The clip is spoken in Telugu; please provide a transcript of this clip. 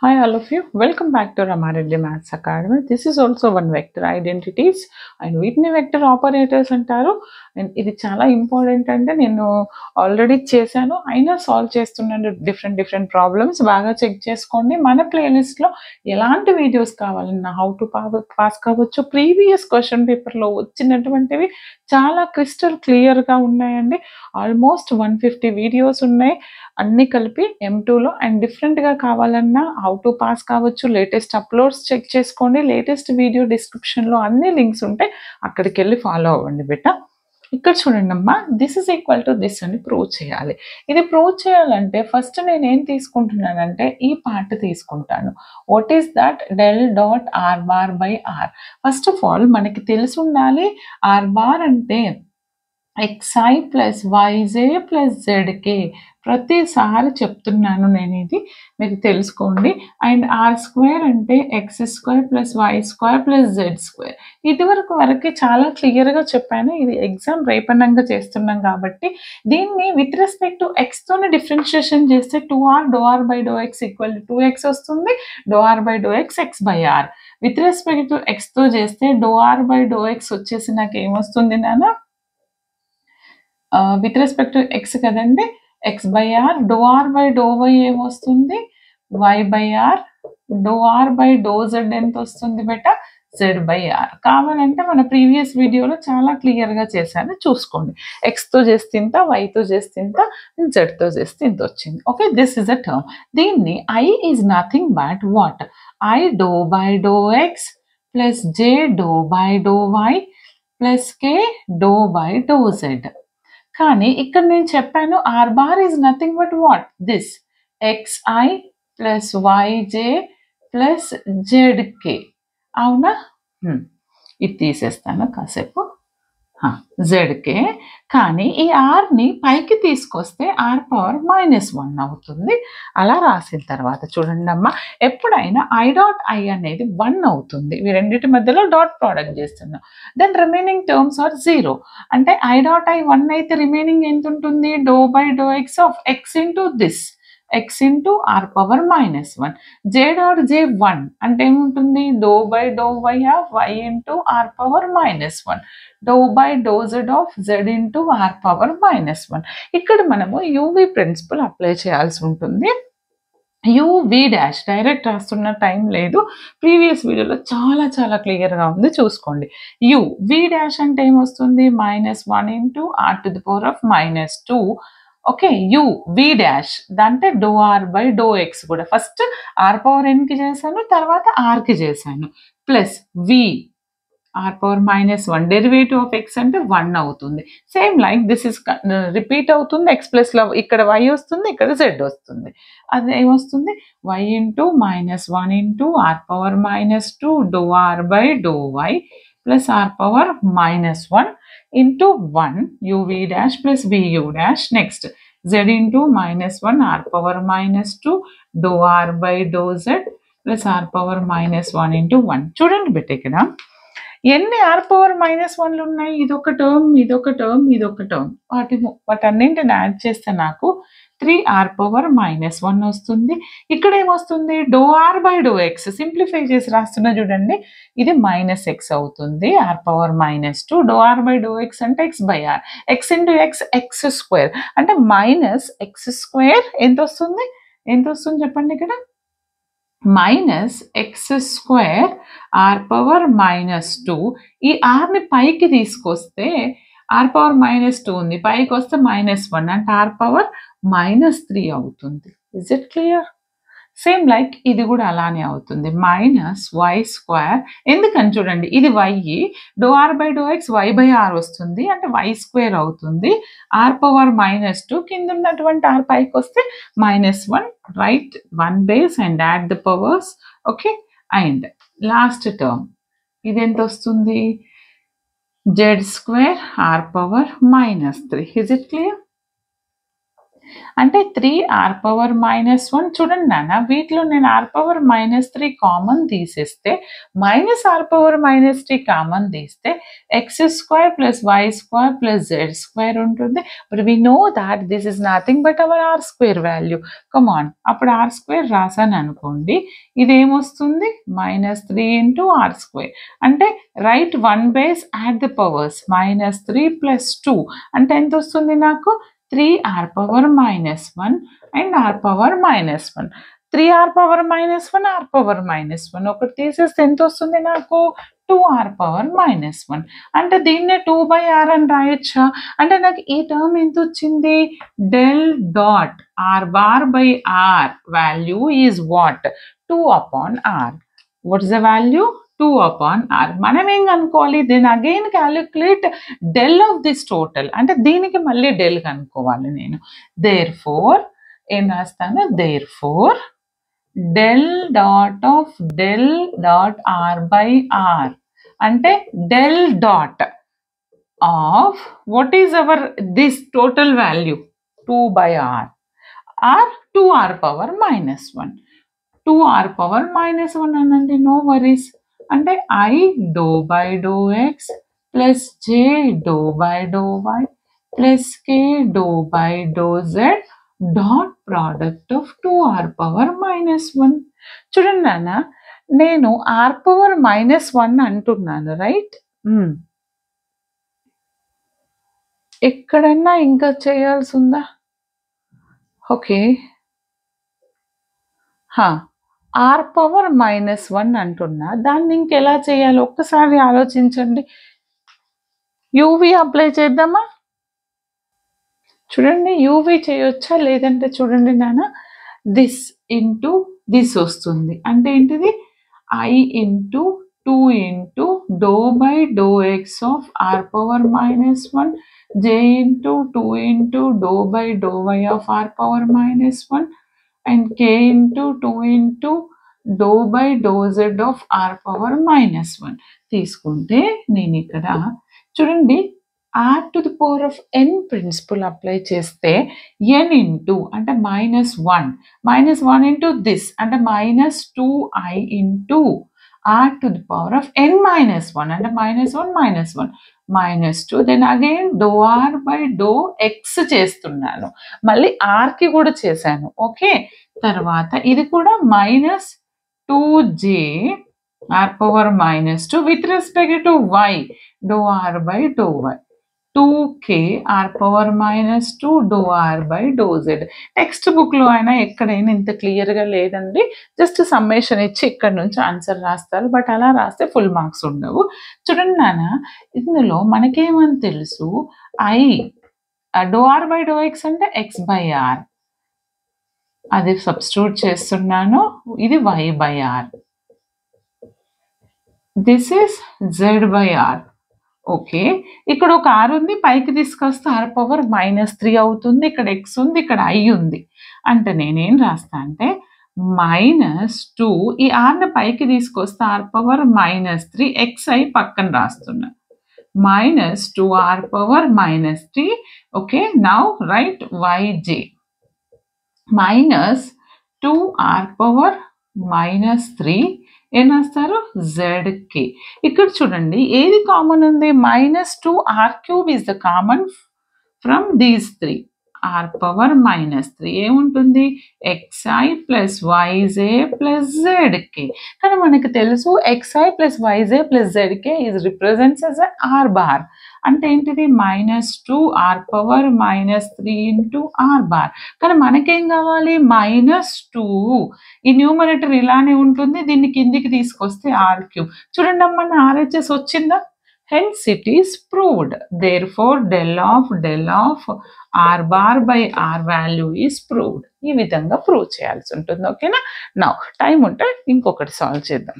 Hi all of you, welcome back to Ramareddy Maths Academy. This is also one vector identities and వీటిని వెక్టర్ ఆపరేటర్స్ అంటారు. అండ్ ఇది చాలా ఇంపార్టెంట్. అంటే నేను ఆల్రెడీ చేశాను, అయినా సాల్వ్ చేస్తున్నాను డిఫరెంట్ ప్రాబ్లమ్స్. బాగా చెక్ చేసుకోండి. మన ప్లేలిస్ట్లో ఎలాంటి వీడియోస్ కావాలన్నా హౌ టు పాస్ కావచ్చు, ప్రీవియస్ క్వశ్చన్ పేపర్లో వచ్చినటువంటివి చాలా క్రిస్టల్ క్లియర్గా ఉన్నాయండి. ఆల్మోస్ట్ 150 వీడియోస్ ఉన్నాయి అన్నీ కలిపి M2లో. అండ్ డిఫరెంట్గా కావాలన్నా హౌ టు పాస్ కావచ్చు, లేటెస్ట్ అప్లోడ్స్ చెక్ చేసుకోండి. లేటెస్ట్ వీడియో డిస్క్రిప్షన్లో అన్ని లింక్స్ ఉంటాయి, అక్కడికి వెళ్ళి ఫాలో అవ్వండి బిడ్డ. ఇక్కడ చూడండి అమ్మా, this is equal to this అని ప్రూవ్ చేయాలి. ఇది ప్రూవ్ చేయాలంటే ఫస్ట్ నేను ఏం తీసుకుంటున్నానంటే ఈ పార్ట్ తీసుకుంటాను. What is that? Del dot R bar by R. First of all మనకి తెలిసి ఉండాలి ఆర్ బార్ అంటే xi plus yj plus ZK. ప్రతిసారి చెప్తున్నాను నేను, ఇది మీరు తెలుసుకోండి. అండ్ ఆర్ స్క్వేర్ అంటే X square plus Y square plus Z square. వరకు చాలా క్లియర్గా చెప్పాను. ఇది ఎగ్జామ్ రేపన్నంగా చేస్తున్నాం కాబట్టి దీన్ని విత్ రెస్పెక్ట్ టు ఎక్స్తోనే డిఫరెన్షియేషన్ చేస్తే 2r do are by do x equal to 2x వస్తుంది. Do are by do x x by r. With respect to ఎక్స్తో చేస్తే do are by do x వచ్చేసి నాకు ఏమొస్తుంది నాన్న? విత్ రెస్పెక్ట్ టు ఎక్స్ కదండి, x by r. Do are by do y ఏమొస్తుంది? Y by r. Do are by do z ఎంత వస్తుంది బెట? Z by are. కావాలంటే మన ప్రీవియస్ వీడియోలో చాలా క్లియర్గా చేశాను, చూసుకోండి. ఎక్స్తో చేస్తే ఇంత, వైతో చేస్తే ఇంత, జెడ్తో చేస్తే ఇంత వచ్చింది. Okay, this is a term. దీన్ని i is nothing but what? I do by do x plus j do by do y plus k do by do z. కానీ ఇక్కడ నేను చెప్పాను r bar is nothing but what? This xi plus yj plus z k. అవునా? ఇది తీసేస్తాను కాసేపు. జెడ్కే. కానీ ఈ ఆర్ని పైకి తీసుకొస్తే ఆర్ పవర్ -1 అవుతుంది. అలా రాసిన తర్వాత చూడండి అమ్మా, ఎప్పుడైనా ఐ డాట్ ఐ అనేది 1 అవుతుంది. ఇవి రెండింటి మధ్యలో డాట్ ప్రోడక్ట్ చేస్తున్నాం. Then remaining terms are 0. అంటే ఐ డాట్ ఐ 1 అయితే రిమైనింగ్ ఎంత ఉంటుంది? Do by do x of x into this, x into r power -1. J dot j 1 అంటే ఏముంటుంది? Do by do y of y into r power -1. Do by do z of z into r power -1. ఇక్కడ మనము యూవి ప్రిన్సిపల్ అప్లై చేయాల్సి ఉంటుంది. యువి డాష్ డైరెక్ట్ రాస్తున్న టైం లేదు, ప్రీవియస్ వీడియోలో చాలా క్లియర్గా ఉంది, చూసుకోండి. యు వి డాష్ అంటే ఏమొస్తుంది? -1 into r to the power of -2. Okay, u v dash అంటే do are by do x కూడా ఫస్ట్ ఆర్ పవర్ ఎన్కి చేశాను, తర్వాత ఆర్కి చేశాను, plus v r power -1. Derivative of x అంటే 1 అవుతుంది. Same like this is repeat అవుతుంది. ఎక్స్ ప్లస్లో ఇక్కడ వై వస్తుంది, ఇక్కడ జెడ్ వస్తుంది. అది ఏమొస్తుంది? Y into -1 into r power -2 do are by do y plus R power -1 into 1 uv dash plus vu dash. Next z into -1 R power -2 do are by doe z plus R power -1 into 1. చూడండి బిడ్డ, ఇక్కడ ఎన్ని ఆర్ పవర్ -1లు ఉన్నాయి? ఇదొక టర్మ్, ఇదొక టర్మ్, ఇదొక టర్మ్. వాటన్నింటిని యాడ్ చేస్తే నాకు 3r పవర్ -1 వస్తుంది. ఇక్కడ ఏమొస్తుంది? Do are by do x. Simplify చేసి రాస్తున్నా చూడండి, ఇది -x అవుతుంది. R power -2 do are by do x అంటే x by r. X into x x square అంటే -x² ఎంత వస్తుంది? ఎంత వస్తుంది చెప్పండి ఇక్కడ? -x² are power -2. ఈ ఆర్ని పైకి తీసుకొస్తే ఆర్ పవర్ -2 ఉంది, పైకి వస్తే -1 అంటే ఆర్ పవర్ -3 అవుతుంది. Is it clear? Same like ఇది కూడా అలానే అవుతుంది, -y². ఎందుకని చూడండి, ఇది y, doe are by do X y by R వస్తుంది అంటే y² అవుతుంది. ఆర్ పవర్ -2 కింద ఉన్నటువంటి ఆర్ పైకి వస్తే -1. Right 1 base and add the powers. Okay, and last term ఇది ఎంత వస్తుంది? z² R power -3. Is it clear? అంటే 3r⁻−1 చూడండి నాన్న, వీటిలో నేను r⁻−3 కామన్ తీసేస్తే -r⁻−3 కామన్ తీస్తే x² + y² + z² ఉంటుంది. But we know that this is nothing but our r² value. Come on, అప్పుడు r² రాసాను అనుకోండి, ఇదేమొస్తుంది -3 × r². అంటే right 1 base add the powers, -3 + 2 అంటే ఎంత వస్తుంది నాకు? 3r⁻−1 and r⁻−1. 3r⁻−1 r⁻−1 ఒకటి తీసేస్తే ఎంత వస్తుంది నాకు? 2r⁻−1. అంటే దీన్నే 2/r అని రాయొచ్చా? అంటే నాకు ఈ టర్మ్ ఎంత వచ్చింది? Del dot r⁻/r value is what? 2/r. What is the value? 2/r. మనం ఏం కనుక్కోవాలి? Then again calculate del of this total. అంటే దీనికి మళ్ళీ డెల్ కనుక్కోవాలి నేను. దేర్ ఫోర్ ఏం రాస్తాను? Therefore del dot of del dot r/r అంటే del dot of what is our this total value? 2/r or 2r⁻−1. 2r⁻−1 అనండి, నో వరీస్. అంటే I ∂/∂x + J ∂/∂y + K ∂/∂z dot product of 2r⁻−1. చూడండి నాన్న, నేను r⁻−1 అంటున్నాను, రైట్? ఎక్కడన్నా ఇంకా చేయాల్సి ఉందా? ఓకే, r⁻−1 అంటున్నా, దాన్ని ఇంకెలా చేయాలి ఒక్కసారి ఆలోచించండి. యూవి అప్లై చేద్దామా? చూడండి, యూవి చేయొచ్చా? లేదంటే చూడండి నాన్న, దిస్ ఇంటూ దిస్ వస్తుంది. అంటే ఏంటిది? I × 2 × ∂/∂x of r⁻−1 J × 2 × ∂/∂y of r⁻−1 and K × 2 × ∂/∂z of r⁻−1 తీసుకుంటే నేను ఇక్కడ చూడండి r⁴n ప్రిన్సిపల్ అప్లై చేస్తే n ఇంటూ అంటే -1 ఇంటూ దిస్ అంటే -2i ఇంటూ r⁴n -1 అంటే -1 -2 దెన్ అగైన్ ∂r/∂x చేస్తున్నాను, మళ్ళీ rకి కూడా చేశాను. ఓకే, తర్వాత ఇది కూడా -2j r⁻−2 with respect to y ∂r/∂y 2k r⁻−2 ∂r/∂z. Text బుక్లో అయినా ఎక్కడైనా ఇంత క్లియర్గా లేదండి, జస్ట్ సమ్మేషన్ ఇచ్చి ఇక్కడ నుంచి ఆన్సర్ రాస్తారు, బట్ అలా రాస్తే ఫుల్ మార్క్స్ ఉండవు. చూడండి నాన్న, ఇందులో మనకేమని తెలుసు? I ∂r/∂x అంటే x/r, అది సబ్స్టిట్యూట్ చేస్తున్నాను. ఇది y/r, this is z/r. Okay, ఇక్కడ ఒక r ఉంది, పైకి తీసుకొస్తే r⁻−3 అవుతుంది. ఇక్కడ x ఉంది, ఇక్కడ i ఉంది. అంటే నేనేం రాస్తా అంటే -2, ఈ rని పైకి తీసుకొస్తే r⁻−3 xi పక్కన రాస్తున్నా, -2r⁻−3. Okay, now right yj -2r⁻−3 ఏం రాస్తారు? zk. ఇక్కడ చూడండి, ఏది కామన్ ఉంది? -2r³ is the common from these 3. r⁻−3 ఏముంటుంది? xi + yj + zk. కానీ మనకు తెలుసు xi + yj + zk is represents as r⁻. అంటే ఏంటిది? -2r⁻−3 × r⁻. కానీ మనకేం కావాలి? -2. ఈ న్యూమరేటర్ ఇలానే ఉంటుంది, దీన్ని కిందికి తీసుకొస్తే r³. చూడండి అమ్మ, RHS వచ్చిందా? Hence it is proved. Therefore del of r⁻/r value is proved. ఈ విధంగా ప్రూవ్ చేయాల్సి ఉంటుంది. ఓకేనా? నౌ టైం ఉంటే ఇంకొకటి సాల్వ్ చేద్దాం.